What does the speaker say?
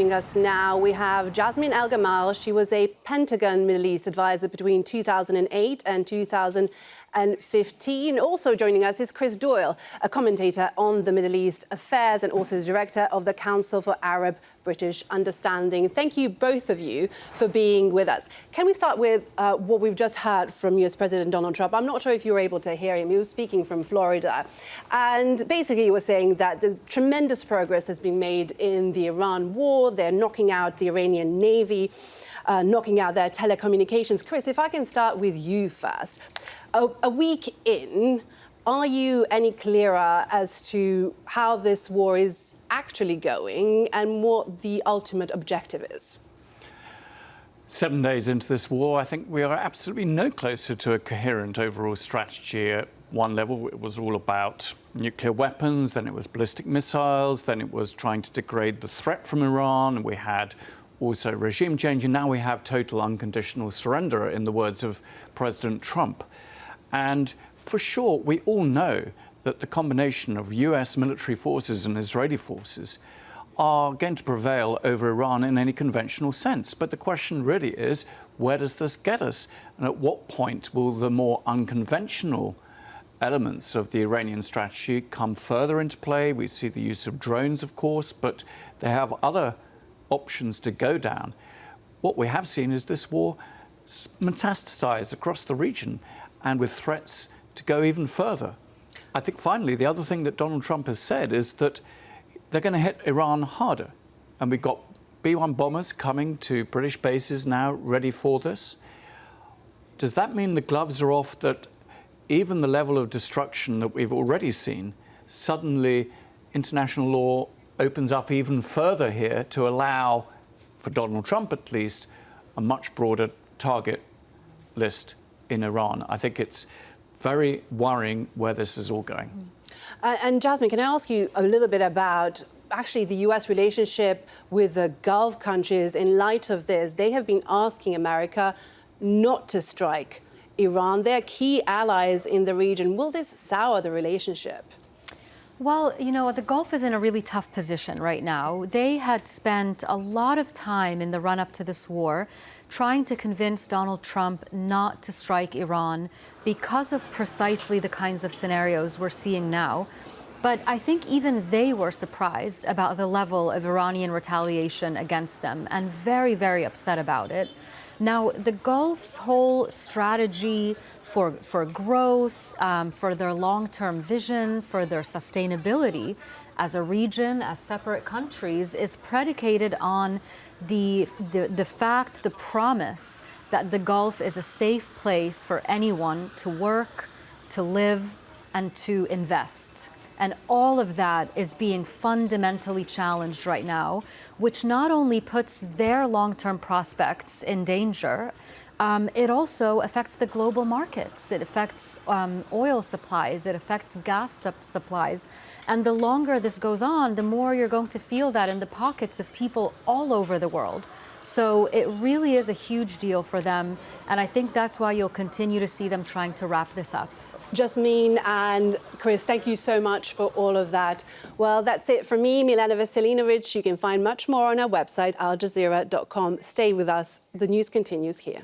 joining us now. We have Jasmine El-Gammal. She was a Pentagon Middle East advisor between 2008 and 2015. Also joining us is Chris Doyle, a commentator on the Middle East affairs and also the director of the Council for Arab-British Understanding. Thank you, both of you, for being with us. Can we start with what we've just heard from US President Donald Trump? I'm not sure if you were able to hear him. He was speaking from Florida. And basically he was saying that the tremendous progress has been made in the Iran war. They're knocking out the Iranian Navy, knocking out their telecommunications. Chris, if I can start with you first. A week in, are you any clearer as to how this war is actually going and what the ultimate objective is? 7 days into this war, I think we are absolutely no closer to a coherent overall strategy. At one level, it was all about nuclear weapons, then it was ballistic missiles, then it was trying to degrade the threat from Iran. We had also regime change, and now we have total unconditional surrender, in the words of President Trump. And for sure, we all know that the combination of US military forces and Israeli forces are going to prevail over Iran in any conventional sense. But the question really is, where does this get us? And at what point will the more unconventional elements of the Iranian strategy come further into play? We see the use of drones, of course, but they have other options to go down. What we have seen is this war metastasize across the region and with threats to go even further. I think finally the other thing that Donald Trump has said is that they're going to hit Iran harder. And we've got B-1 bombers coming to British bases now ready for this. Does that mean the gloves are off, that even the level of destruction that we've already seen, suddenly international law opens up even further here to allow, for Donald Trump at least, a much broader target list in Iran? I think it's very worrying where this is all going. And Jasmine, can I ask you a little bit about actually the US relationship with the Gulf countries in light of this? They have been asking America not to strike Iran. They're key allies in the region. Will this sour the relationship? Well, you know, the Gulf is in a really tough position right now. They had spent a lot of time in the run-up to this war trying to convince Donald Trump not to strike Iran because of precisely the kinds of scenarios we're seeing now. But I think even they were surprised about the level of Iranian retaliation against them and very, very upset about it. Now, the Gulf's whole strategy for growth, for their long-term vision, for their sustainability as a region, as separate countries, is predicated on the fact, the promise that the Gulf is a safe place for anyone to work, to live, and to invest. And all of that is being fundamentally challenged right now, which not only puts their long-term prospects in danger, it also affects the global markets. It affects oil supplies. It affects gas supplies. And the longer this goes on, the more you're going to feel that in the pockets of people all over the world. So it really is a huge deal for them. And I think that's why you'll continue to see them trying to wrap this up. Jasmine and Chris, thank you so much for all of that. Well, that's it from me, Milena Veselinovic. You can find much more on our website, aljazeera.com. Stay with us. The news continues here.